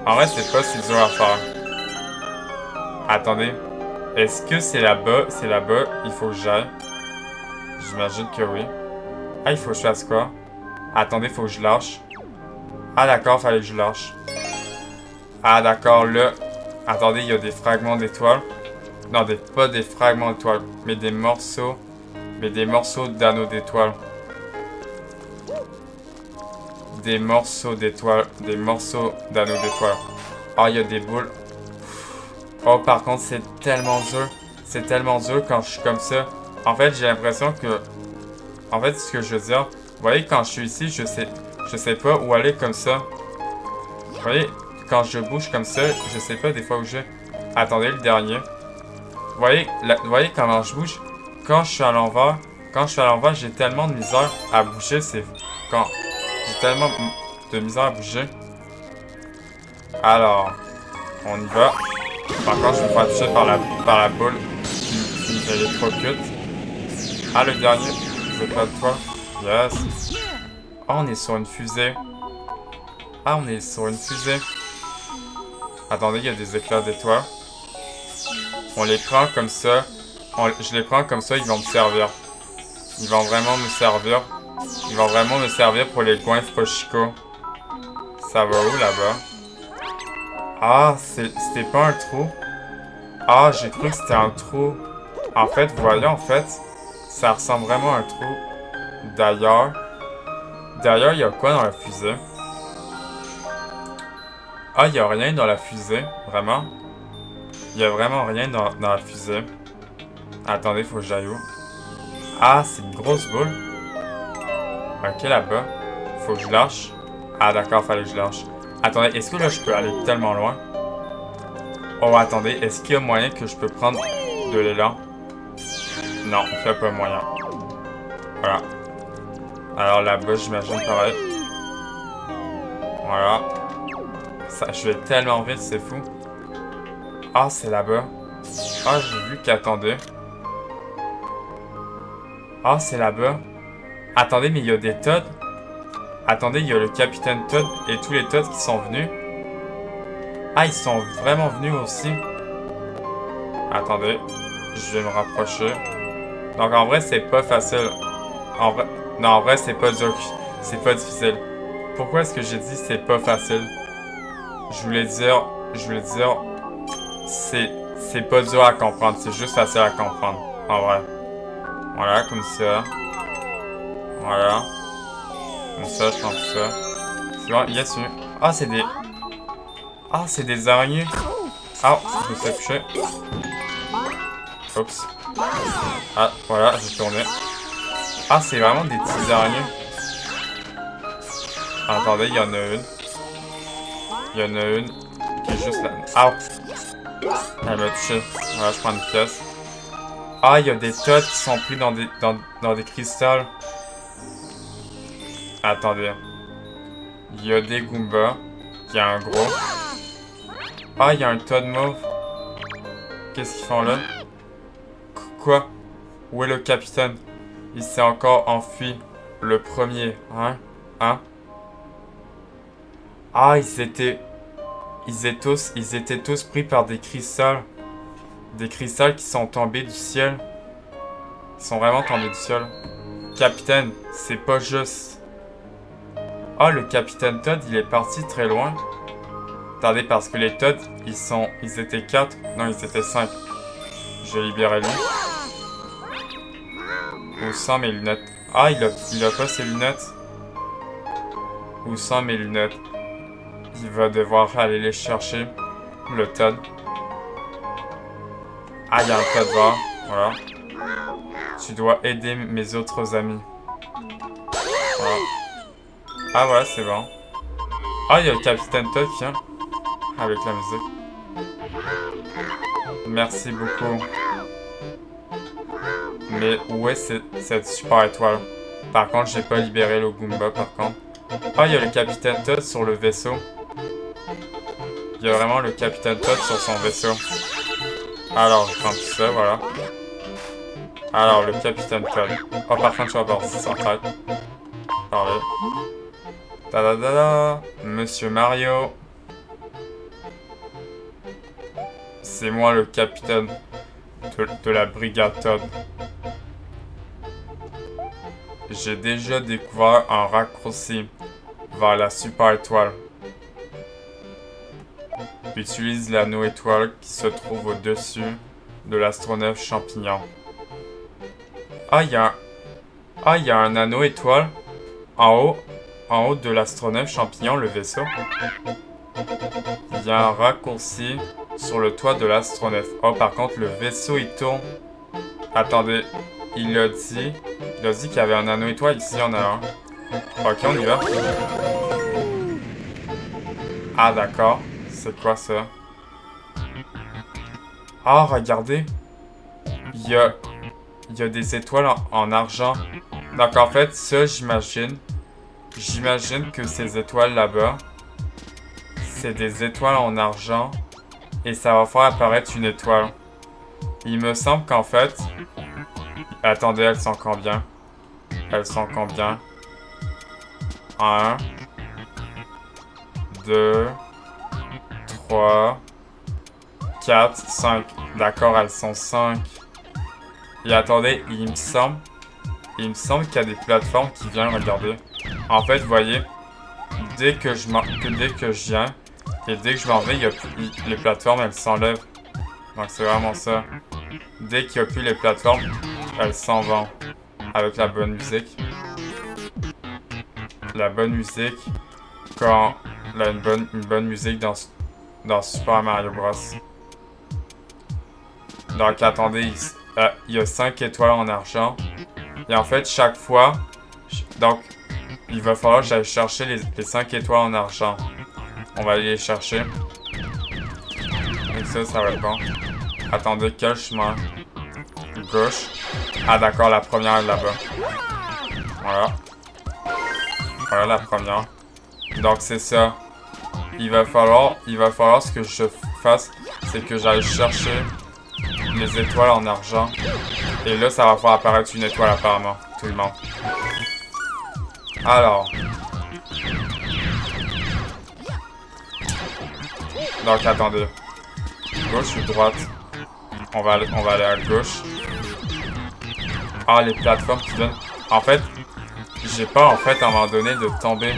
En vrai, c'est pas si dur à faire. Attendez. Est-ce que c'est là-bas? C'est là-bas. Il faut que j'aille. J'imagine que oui. Ah, il faut que je fasse quoi? Attendez, il faut que je lâche. Ah, d'accord, fallait que je lâche. Ah, d'accord, là. Attendez, il y a des fragments d'étoiles. Non, pas des fragments d'étoiles, mais des morceaux. Mais des morceaux d'anneaux d'étoiles. Des morceaux d'étoiles. Des morceaux d'anneaux d'étoiles. Ah, il y a des boules. Oh, par contre, c'est tellement dur. C'est tellement dur quand je suis comme ça. En fait, j'ai l'impression que... En fait, ce que je veux dire... Vous voyez, quand je suis ici, je sais pas où aller comme ça. Vous voyez, quand je bouge comme ça, je sais pas des fois où je vais. Attendez, le dernier. Vous voyez comment je bouge? Quand je suis à l'envers, j'ai tellement de misère à bouger. C'est quand j'ai tellement de misère à bouger. Alors, on y va. Par contre, je vais me faire toucher par la boule qui m'électrocute. Ah, le dernier. C'est pas de toi. Yes. Oh, on est sur une fusée. Ah, on est sur une fusée. Attendez, il y a des éclats d'étoiles. On les prend comme ça. Je les prends comme ça, ils vont me servir. Ils vont vraiment me servir. Ils vont vraiment me servir pour les goinfres Chico. Ça va où, là-bas? Ah, c'était pas un trou. Ah, j'ai cru que c'était un trou. En fait, vous voyez, en fait, ça ressemble vraiment à un trou. D'ailleurs, il y a quoi dans la fusée? Ah, il y a rien dans la fusée, vraiment? Il y a vraiment rien dans la fusée. Attendez, faut que j'aille où? Ah, c'est une grosse boule. Ok, là-bas. Faut que je lâche. Ah, d'accord, fallait que je lâche. Attendez, est-ce que là, je peux aller tellement loin? Oh, attendez, est-ce qu'il y a moyen que je peux prendre de l'élan? Non, il n'y a pas moyen. Voilà. Alors là-bas, j'imagine pareil. Voilà. Ça, je vais tellement vite, c'est fou. Ah, c'est là-bas. Ah, j'ai vu qu'attendez. Ah, c'est là-bas. Attendez, mais il y a des Todd. Attendez, il y a le capitaine Todd et tous les Todd qui sont venus. Ah, ils sont vraiment venus aussi. Attendez, je vais me rapprocher. Donc en vrai, c'est pas facile. Non, en vrai, c'est pas dur. C'est pas difficile. Pourquoi est-ce que j'ai dit c'est pas facile? Je voulais dire, c'est pas dur à comprendre. C'est juste facile à comprendre. En vrai. Voilà, comme ça. Voilà. Comme ça, je prends tout ça. C'est bon, yes, oui. Ah, c'est des... Ah, c'est des araignées. Ah, je me suis couché. Oups. Ah, voilà, j'ai tourné. Ah, c'est vraiment des petites araignées. Attendez, il y en a une. Il y en a une qui est juste là. Ah! Elle m'a touché. Voilà, je prends une pièce. Ah, il y a des Todd qui sont pris dans des cristals. Attendez. Il y a des Goombas. Il y a un gros. Ah, il y a un Todd mauve. Qu'est-ce qu'ils font là? Quoi? Où est le capitaine? Il s'est encore enfui. Le premier. Hein? Hein? Ah, ils étaient tous pris par des cristals. Des cristals qui sont tombés du ciel. Ils sont vraiment tombés du ciel. Capitaine, c'est pas juste. Ah, le capitaine Todd, il est parti très loin. Attendez, parce que les Todd, ils étaient 4. Non, ils étaient 5. Je vais libérer lui. Où sont mes lunettes? Ah, il a pas ses lunettes. Où sont mes lunettes? Il va devoir aller les chercher. Le Todd. Ah, il y a un Todd vert. Voilà. Tu dois aider mes autres amis. Voilà. Ah, voilà, c'est bon. Ah, il y a le capitaine Todd qui vient. Avec la musique. Merci beaucoup. Mais où est cette super étoile? Par contre, j'ai pas libéré le Goomba, par contre. Ah, il y a le capitaine Todd sur le vaisseau. Il y a vraiment le capitaine Todd sur son vaisseau. Alors, je prends tout ça, voilà. Alors, le capitaine Todd. Oh, par contre, je vais aborder sa tête. Parlez. Ta-da-da-da. Monsieur Mario. C'est moi le capitaine de la brigade Todd. J'ai déjà découvert un raccourci vers la super étoile. Utilise l'anneau étoile qui se trouve au-dessus de l'astronef champignon. Ah, il y a un anneau étoile en haut de l'astronef champignon, le vaisseau. Il y a un raccourci sur le toit de l'astronef. Oh, par contre, le vaisseau, il tourne. Attendez, il a dit qu'il y avait un anneau étoile. Ici, il y en a un. Ok, on y va. Ah, d'accord. C'est quoi ça? Ah, regardez. Il y a des étoiles en argent. Donc, en fait, ça, j'imagine que ces étoiles là-bas, c'est des étoiles en argent. Et ça va faire apparaître une étoile. Il me semble qu'en fait... Attendez, elles sont combien? Elles sont combien? 1, 2, 3, 4, 5. D'accord, elles sont 5. Et attendez, il me semble qu'il y a des plateformes qui viennent, regardez. En fait, vous voyez, dès que je viens, et dès que je m'en vais, les plateformes, elles s'enlèvent. Donc c'est vraiment ça. Dès qu'il n'y a plus les plateformes, elles s'en vont. Avec la bonne musique. La bonne musique, quand il y a une bonne musique dans Super Mario Bros. Donc attendez, il y a 5 étoiles en argent. Et en fait, chaque fois, donc il va falloir que j'aille chercher les 5 étoiles en argent. On va aller les chercher. Et ça va être bon. Attendez, quel chemin? Gauche. Ah d'accord, la première est là-bas. Voilà. Voilà la première. Donc c'est ça. Il va falloir ce que je fasse, c'est que j'aille chercher les étoiles en argent. Et là, ça va faire apparaître une étoile apparemment. Tout le monde. Alors. Donc attendez. Gauche ou droite? On va aller à gauche. Ah, les plateformes qui viennent. En fait, j'ai peur en fait à un moment donné de tomber.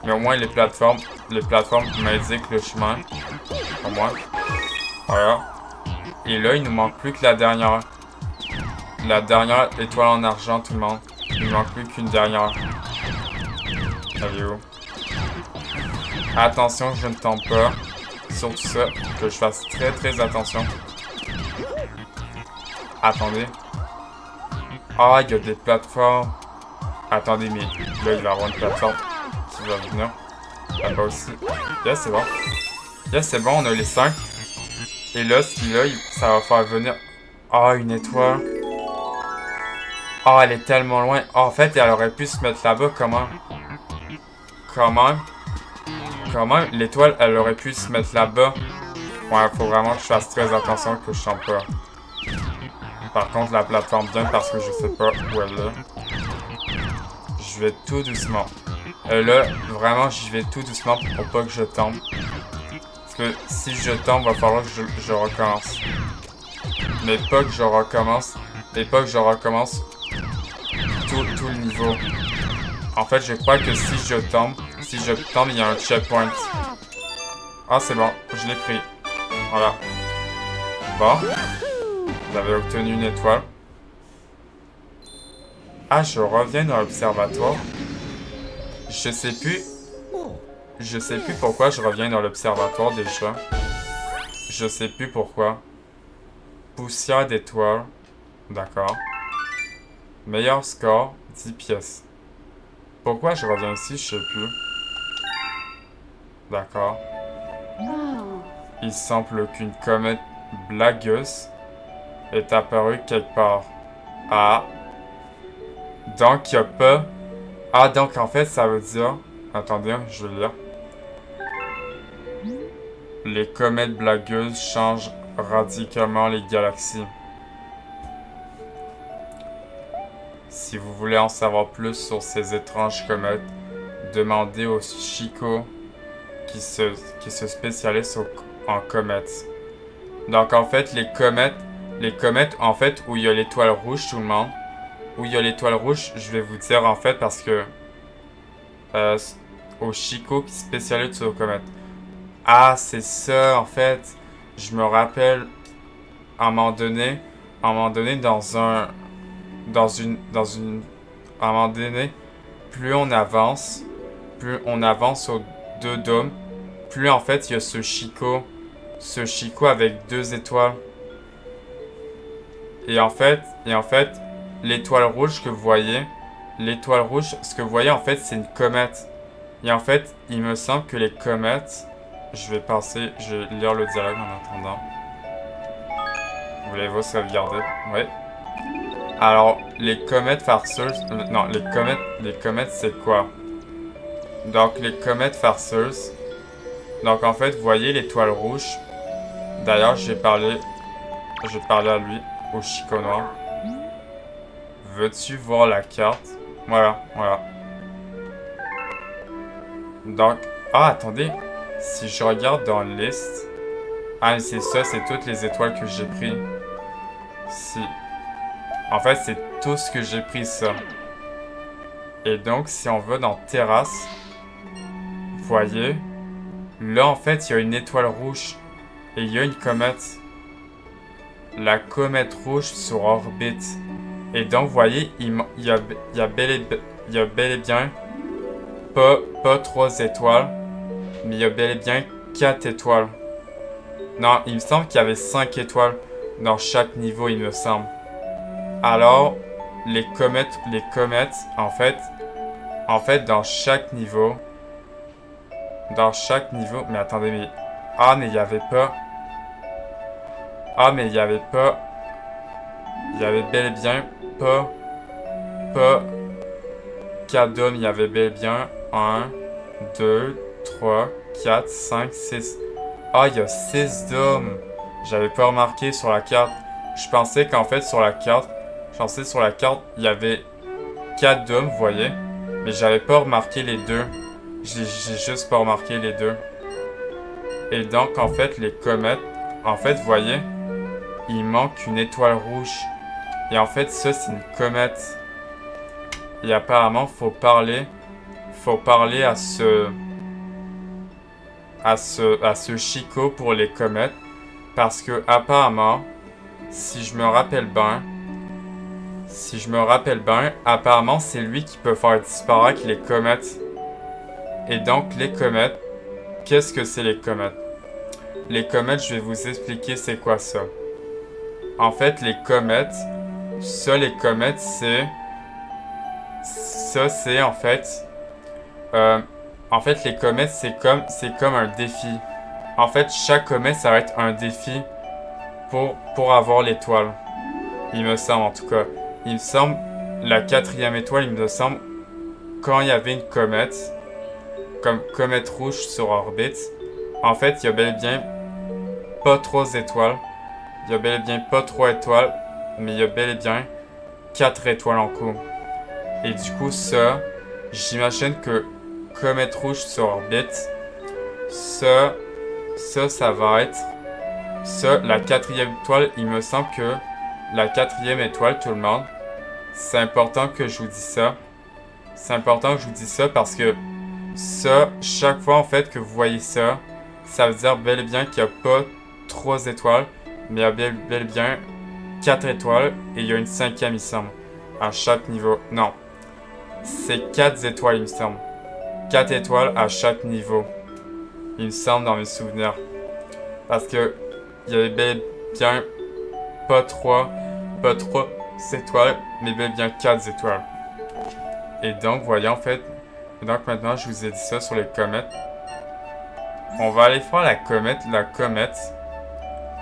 Mais au moins les plateformes m'indiquent le chemin. Au moins. Voilà. Et là, il nous manque plus que la dernière. La dernière étoile en argent, tout le monde. Il ne manque plus qu'une dernière. Elle est où? Attention, je ne tombe pas. Surtout ça, que je fasse très très attention. Attendez. Ah, il y a des plateformes. Attendez, mais là, il va y avoir une plateforme qui va venir. Là-bas aussi. Yes, c'est bon. Yes, c'est bon, on a les 5. Et là, ça va faire venir... Ah, une étoile. Ah, elle est tellement loin. Ah, en fait, elle aurait pu se mettre là-bas. Comment? L'étoile, elle aurait pu se mettre là-bas. Ouais, faut vraiment que je fasse très attention que je tombe pas. Par contre, la plateforme vient parce que je sais pas où elle est. Je vais tout doucement. Là, vraiment, j'y vais tout doucement pour pas que je tombe. Parce que si je tombe, va falloir que je recommence. Mais pas que je recommence. Et pas que je recommence tout le niveau. En fait, je crois que si je tombe, il y a un checkpoint. Ah, c'est bon, je l'ai pris. Voilà. Bon. Vous avez obtenu une étoile. Ah, je reviens dans l'observatoire. Je sais plus pourquoi je reviens dans l'observatoire déjà. Je sais plus pourquoi. Poussière d'étoiles. D'accord. Meilleur score, 10 pièces. Pourquoi je reviens ici, je sais plus. D'accord. Il semble qu'une comète blagueuse est apparue quelque part. Ah. Donc, il n'y a pas... Ah, donc en fait, ça veut dire... Attendez, je vais lire. Les comètes blagueuses changent radicalement les galaxies. Si vous voulez en savoir plus sur ces étranges comètes, demandez au Chico qui se spécialise en comètes. Donc en fait, les comètes en fait où il y a l'étoile rouge, tout le monde, où il y a l'étoile rouge, je vais vous dire en fait parce que au Chico qui se spécialise sur les comètes. Ah, c'est ça en fait. Je me rappelle à un moment donné à un moment donné, plus on avance aux deux dômes, plus en fait il y a ce Chico ce Chico avec 2 étoiles. Et en fait, l'étoile rouge que vous voyez, l'étoile rouge, ce que vous voyez en fait, c'est une comète. Et en fait, il me semble que les comètes, je vais lire le dialogue en attendant. Voulez-vous sauvegarder? Oui. Alors, les comètes farceuses, non, les comètes c'est quoi? Donc, les comètes farceuses, donc en fait, vous voyez l'étoile rouge. D'ailleurs, j'ai parlé à lui, au Chico noir. Veux-tu voir la carte? Voilà, voilà. Donc, ah, attendez. Si je regarde dans la liste... Ah, mais c'est ça, c'est toutes les étoiles que j'ai pris. Si. En fait, c'est tout ce que j'ai pris, ça. Et donc, si on va dans terrasse, vous voyez, là, en fait, il y a une étoile rouge. Et il y a une comète. La comète rouge sur orbite. Et donc, vous voyez, il y a bel et bien pas 3 étoiles, mais il y a bel et bien 4 étoiles. Non, il me semble qu'il y avait 5 étoiles dans chaque niveau, il me semble. Alors, les comètes, en fait, dans chaque niveau, mais attendez, mais, ah, mais il y avait pas, il y avait bel et bien pas 4 dômes, il y avait bel et bien 1, 2, 3, 4, 5, 6. Ah, il y a 6 dômes. J'avais pas remarqué sur la carte. Je pensais qu'en fait, sur la carte, il y avait 4 dômes, vous voyez. Mais j'avais pas remarqué les 2. J'ai juste pas remarqué les 2. Et donc, en fait, les comètes, en fait, vous voyez, il manque une étoile rouge. Et en fait, ça, c'est une comète. Et apparemment, faut parler à ce Chico pour les comètes. Parce que, apparemment, si je me rappelle bien, apparemment, c'est lui qui peut faire disparaître les comètes. Et donc, les comètes, qu'est-ce que c'est les comètes? Les comètes, je vais vous expliquer c'est quoi ça. En fait, les comètes, c'est les comètes, c'est comme un défi. En fait, chaque comète, ça va être un défi pour avoir l'étoile. Il me semble, en tout cas. Il me semble, la 4e étoile, il me semble, quand il y avait une comète, comme comète rouge sur orbite, en fait, il y a bel et bien pas 3 étoiles. Il y a bel et bien pas 3 étoiles, mais il y a bel et bien 4 étoiles en cours. Et du coup, ça, j'imagine que comète rouge sur orbite, ça va être... Ça, la 4e étoile, il me semble que la 4e étoile, tout le monde, c'est important que je vous dise ça. C'est important que je vous dise ça parce que ça, chaque fois en fait que vous voyez ça, ça veut dire bel et bien qu'il n'y a pas 3 étoiles, mais il y a bel et bien 4 étoiles et il y a une 5e, il me semble, à chaque niveau. Non, c'est 4 étoiles, il me semble. 4 étoiles à chaque niveau, il me semble, dans mes souvenirs. Parce que il y avait bel et bien pas 3 étoiles, mais bel et bien 4 étoiles. Et donc, voyez, en fait, donc maintenant, je vous ai dit ça sur les comètes. On va aller faire la comète,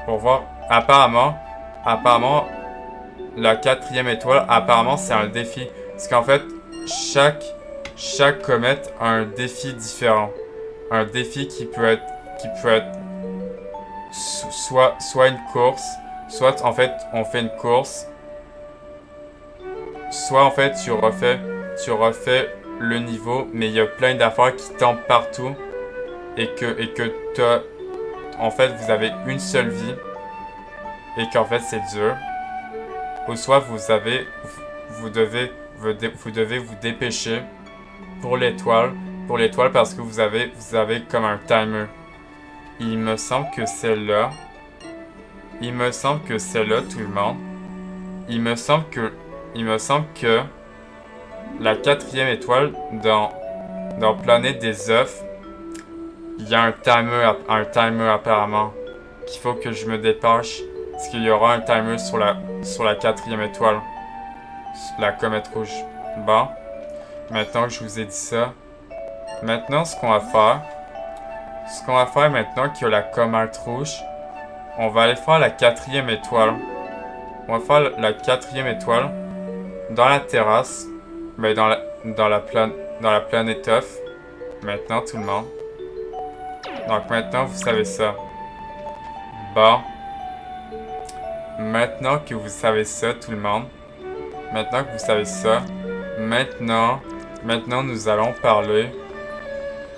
pour voir. Apparemment, la 4e étoile, apparemment, c'est un défi. Parce qu'en fait, chaque comète a un défi différent. Un défi qui peut être soit une course, soit en fait, on fait une course, soit en fait, tu refais le niveau, mais il y a plein d'affaires qui tombent partout et que en fait, vous avez une seule vie et qu'en fait, c'est dur. Ou soit vous devez vous dépêcher pour l'étoile parce que vous avez comme un timer. Il me semble que c'est là. Tout le monde. Il me semble que la 4e étoile dans Planète des œufs, il y a un timer apparemment. qu'il faut que je me dépêche. Parce qu'il y aura un timer sur la quatrième étoile. La comète rouge. Bon. Maintenant que je vous ai dit ça. Maintenant, ce qu'on va faire maintenant qu'il y a la comète rouge, on va aller faire la quatrième étoile. On va faire la quatrième étoile dans la terrasse, mais dans la planète œuf. Maintenant, tout le monde. Donc maintenant, vous savez ça. Bon. Maintenant que vous savez ça, tout le monde. Maintenant que vous savez ça. Maintenant, nous allons parler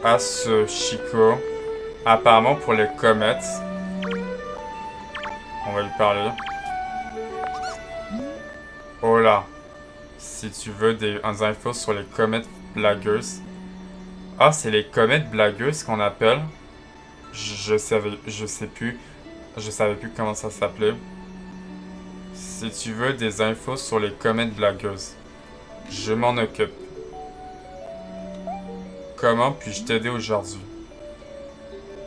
à ce Chico. Apparemment pour les comètes. On va lui parler. Oh là. Si tu veux des infos sur les comètes blagueuses. Ah, c'est les comètes blagueuses qu'on appelle. Je savais plus comment ça s'appelait. Si tu veux des infos sur les comètes blagueuses, je m'en occupe. Comment puis-je t'aider aujourd'hui?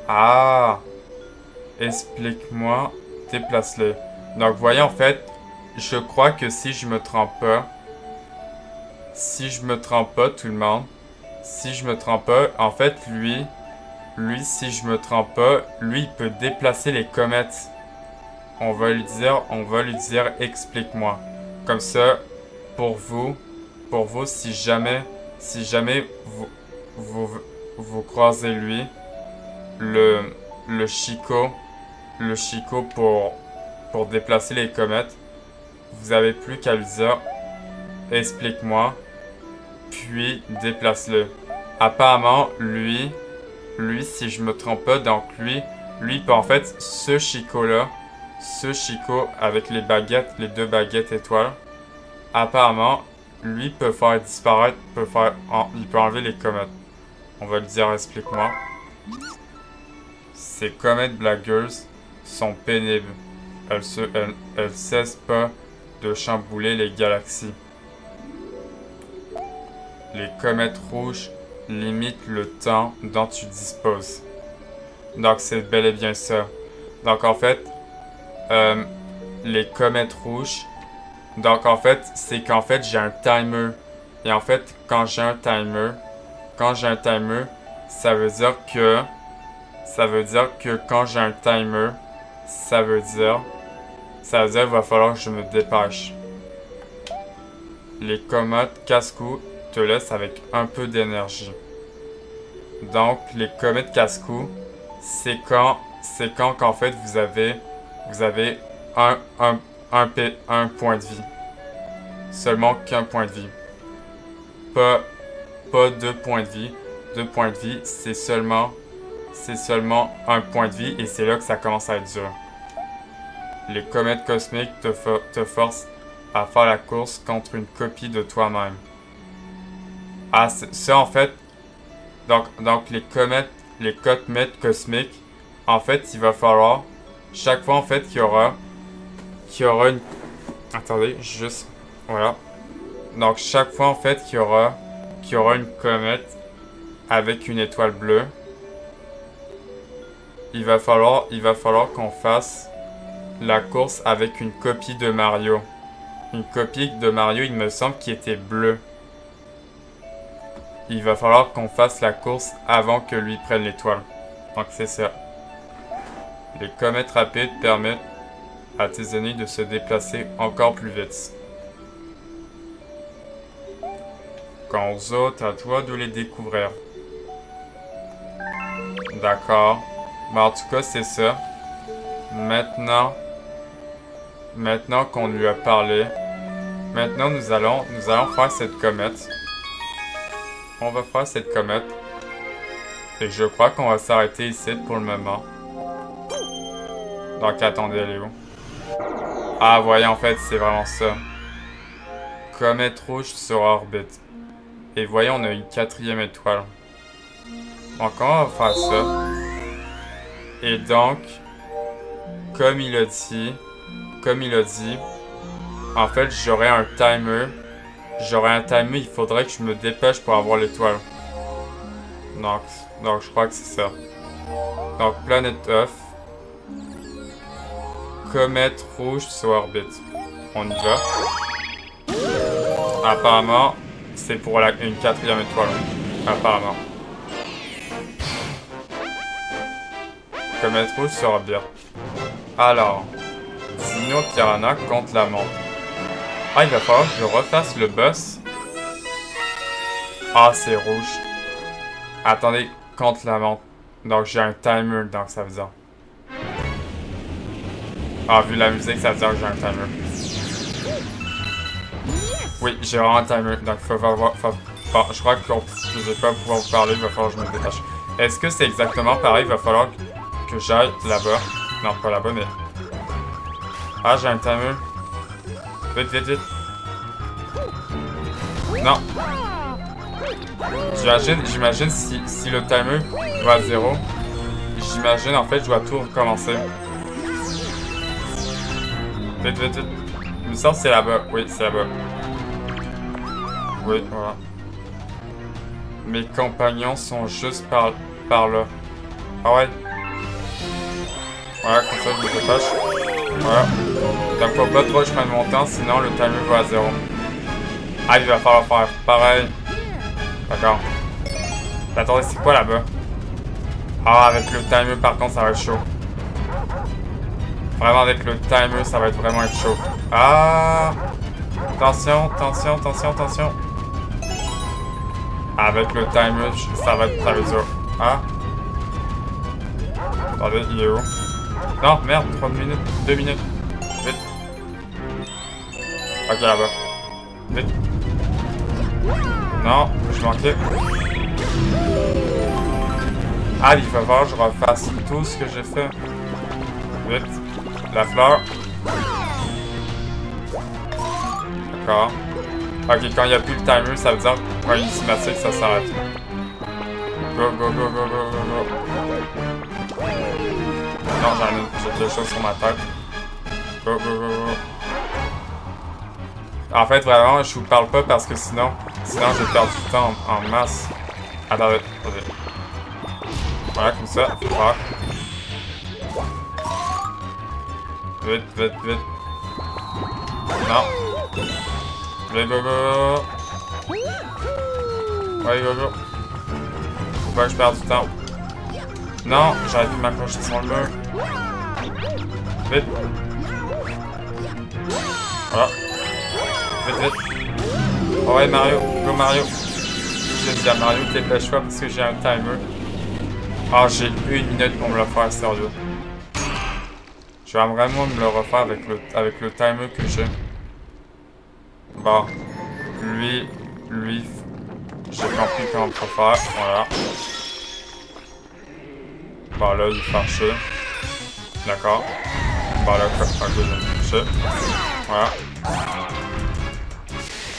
Ah! Explique-moi, déplace-les. Donc, voyez, en fait, je crois que si je me trompe pas, tout le monde, si je me trompe pas, en fait, lui, si je me trompe pas, lui, il peut déplacer les comètes. On va lui dire, explique-moi. Comme ça, pour vous, si jamais vous croisez lui, le Chico pour déplacer les comètes, vous avez plus qu'à lui dire, explique-moi, puis déplace-le. Apparemment, lui, si je me trompe pas, donc lui peut en fait, ce Chico avec les baguettes, les 2 baguettes étoiles, apparemment, lui peut faire disparaître, il peut enlever les comètes. On va lui dire, explique-moi. Ces comètes blagueuses sont pénibles. Elles cessent pas de chambouler les galaxies. Les comètes rouges limitent le temps dont tu disposes. Donc c'est bel et bien ça. Donc en fait, les comètes rouges. Donc en fait, c'est qu'en fait j'ai un timer. Et en fait, quand j'ai un timer, ça veut dire que quand j'ai un timer, ça veut dire il va falloir que je me dépêche. Les comètes casse-cou te laissent avec un peu d'énergie. Donc les comètes casse-cou, c'est quand qu'en fait vous avez un point de vie. Seulement qu'un point de vie. Pas 2 points de vie. 2 points de vie, c'est seulement un point de vie et c'est là que ça commence à être dur. Les comètes cosmiques te forcent à faire la course contre une copie de toi-même. Ah, ça en fait, donc les comètes cosmiques, en fait, il va falloir, chaque fois en fait qu'il y aura une... Attendez, juste... Voilà. Donc chaque fois en fait qu'il y aura une comète avec une étoile bleue, il va falloir qu'on fasse la course avec une copie de Mario. Une copie de Mario, il me semble, qui était bleue. Il va falloir qu'on fasse la course avant que lui prenne l'étoile. Donc c'est ça. Les comètes rapides permettent à tes ennemis de se déplacer encore plus vite. Quant aux autres, à toi de les découvrir. D'accord. Mais en tout cas, c'est ça. Maintenant qu'on lui a parlé, maintenant nous allons faire cette comète. On va faire cette comète. Et je crois qu'on va s'arrêter ici pour le moment. Donc attendez, elle est où? Ah, voyez, en fait, c'est vraiment ça. Comète rouge sur orbite. Et voyez, on a une 4e étoile. Donc on va faire ça. Et donc, comme il a dit, en fait, j'aurai un timer. Il faudrait que je me dépêche pour avoir l'étoile. Donc je crois que c'est ça. Donc, planète œuf. comète rouge sur orbite. On y va. Apparemment, c'est pour une 4e étoile. Apparemment. Comète rouge sur orbite. Alors, Dino Piranha contre la montre. Ah, il va falloir que je refasse le boss. Ah, c'est rouge. Attendez, contre la montre. Donc j'ai un timer, donc ça veut dire. Ah, vu la musique, ça veut dire que j'ai un timer. Oui, j'ai vraiment un timer, donc faut voir. Bon, je crois que je vais pas pouvoir vous parler, il va falloir que je me détache. Est-ce que c'est exactement pareil? Il va falloir que j'aille là-bas. Non, pas là-bas, mais... Ah, j'ai un timer. Vite, vite, vite. Non. J'imagine si le timer va à 0, j'imagine en fait je dois tout recommencer. Vite, vite, vite. Il me semble que c'est là-bas. Oui, c'est là-bas. Oui, voilà. Mes compagnons sont juste par là. Ah ouais. Voilà, comme ça je me dépêche. Voilà. Donc faut pas trop que je prenne mon temps, sinon le timer va à 0. Ah, il va falloir faire pareil. D'accord. Attendez, c'est quoi là-bas? Ah, avec le timer, par contre, ça va être chaud. Vraiment, avec le timer, ça va être vraiment être chaud. Ah! Attention, attention, attention, attention. Avec le timer, ça va être dur. Ah! Attendez, il est où? Non, merde, 3 minutes, 2 minutes. Vite. Ok, là-bas. Vite. Non, je manquais. Ah, il va falloir que je refasse tout ce que j'ai fait. Vite. La fleur. D'accord. Ok, quand il n'y a plus le timer, ça veut dire que quand il y a une cinématique, ça s'arrête. Go, go, go, go, go, go, go. Non, j'ai quelque chose sur ma tête. Go, go, go, go. En fait, vraiment, je vous parle pas parce que sinon j'ai perdu du temps en masse. Attendez, attendez. Voilà, comme ça. Voilà. Vite, vite, vite. Non. Allez, go, go. Ouais, go, go. Faut pas que je perde du temps. Non, j'aurais dû m'accrocher sur le mur. Vite. Voilà. Vite, vite. Oh ouais, Mario. Go, Mario. Je dis à Mario, dépêche-toi parce que j'ai un timer. Ah, j'ai 1 minute pour me le faire, sérieux. Je vais vraiment me le refaire avec le timer que j'ai. Bon. Lui, j'ai compris comment on peut faire. Voilà. Bon, là, il est fâché. D'accord. Bon, là, ok, je vais me toucher. Voilà.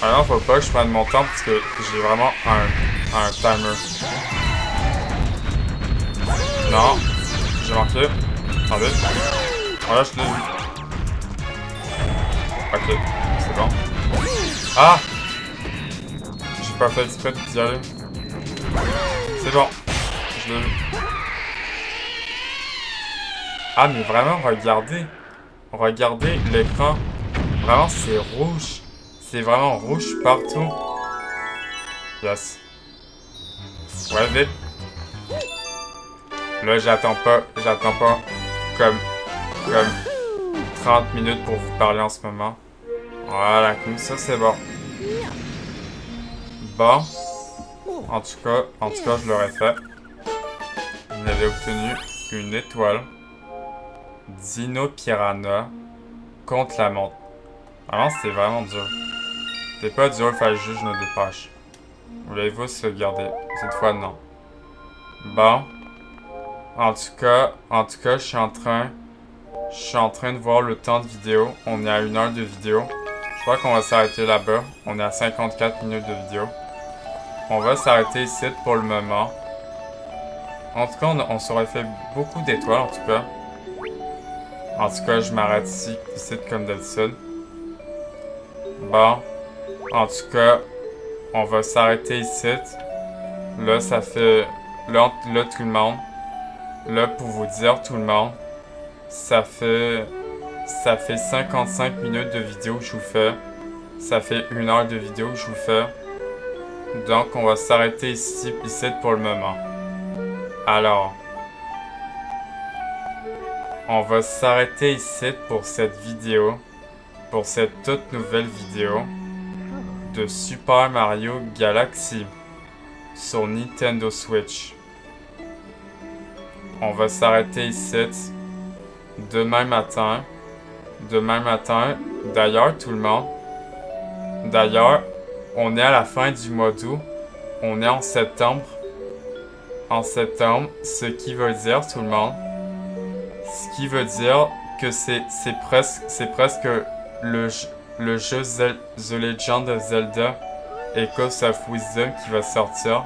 Alors, faut pas que je prenne mon temps parce que j'ai vraiment un timer. Non, j'ai manqué. Attendez. Voilà, je l'ai vu. Ok, c'est bon. Ah! J'ai pas fait exprès d'y aller. C'est bon. Je l'ai vu. Ah, mais vraiment, regardez. Regardez l'écran. Vraiment, c'est rouge. C'est vraiment rouge partout. Yes. Ouais, vite. Là, j'attends pas comme 30 minutes pour vous parler en ce moment. Voilà, comme ça, c'est bon. Bon. En tout cas, je l'aurais fait. Vous avez obtenu une étoile. Dino Piranha contre la montre. Alors, c'est vraiment dur. C'est pas dur, il fallait juste que je me dépêche. Voulez-vous se garder? Cette fois, non. Bon. En tout cas, je suis en train de voir le temps de vidéo. On est à 1 heure de vidéo. Je crois qu'on va s'arrêter là-bas. On est à 54 minutes de vidéo. On va s'arrêter ici pour le moment. En tout cas, on s'aurait fait beaucoup d'étoiles, en tout cas. En tout cas, je m'arrête ici comme d'habitude. Bon. En tout cas, on va s'arrêter ici. Là, ça fait... Là, tout le monde. Là, pour vous dire, tout le monde, ça fait ça fait 55 minutes de vidéo que je vous fais. Ça fait 1 heure de vidéo que je vous fais. Donc, on va s'arrêter ici pour le moment. Alors, on va s'arrêter ici pour cette vidéo. Pour cette toute nouvelle vidéo de Super Mario Galaxy sur Nintendo Switch. On va s'arrêter ici demain matin. D'ailleurs, tout le monde. D'ailleurs, on est à la fin du mois d'août. On est en septembre. Ce qui veut dire, tout le monde, ce qui veut dire que c'est presque le jeu The Legend of Zelda Echoes of Wisdom qui va sortir.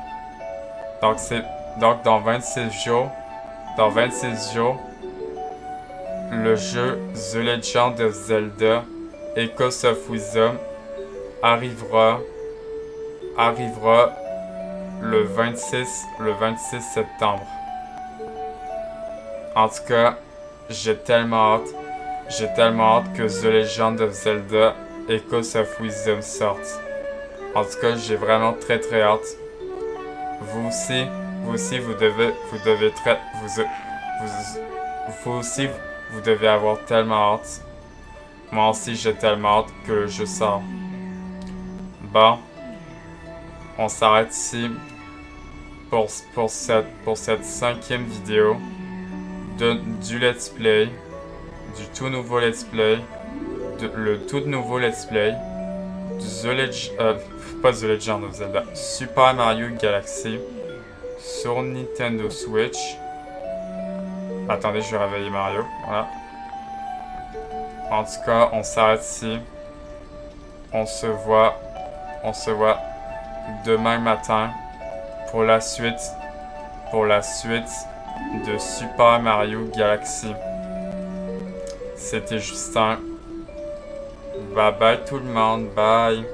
Donc dans 26 jours, le jeu The Legend of Zelda Echoes of Wisdom arrivera le 26 septembre. En tout cas, j'ai tellement hâte que The Legend of Zelda Echoes of Wisdom sorte. En tout cas, j'ai vraiment très hâte. Vous aussi, vous devez avoir tellement hâte. Moi aussi, j'ai tellement hâte que le jeu sort. Bon, on s'arrête ici pour cette 5e vidéo du let's play, du tout nouveau let's play, le tout nouveau let's play du pas The Legend of Zelda, Super Mario Galaxy sur Nintendo Switch. Attendez, je vais réveiller Mario. Voilà. En tout cas, on s'arrête ici. On se voit demain matin pour la suite de Super Mario Galaxy. C'était Justin. Bye bye tout le monde. Bye.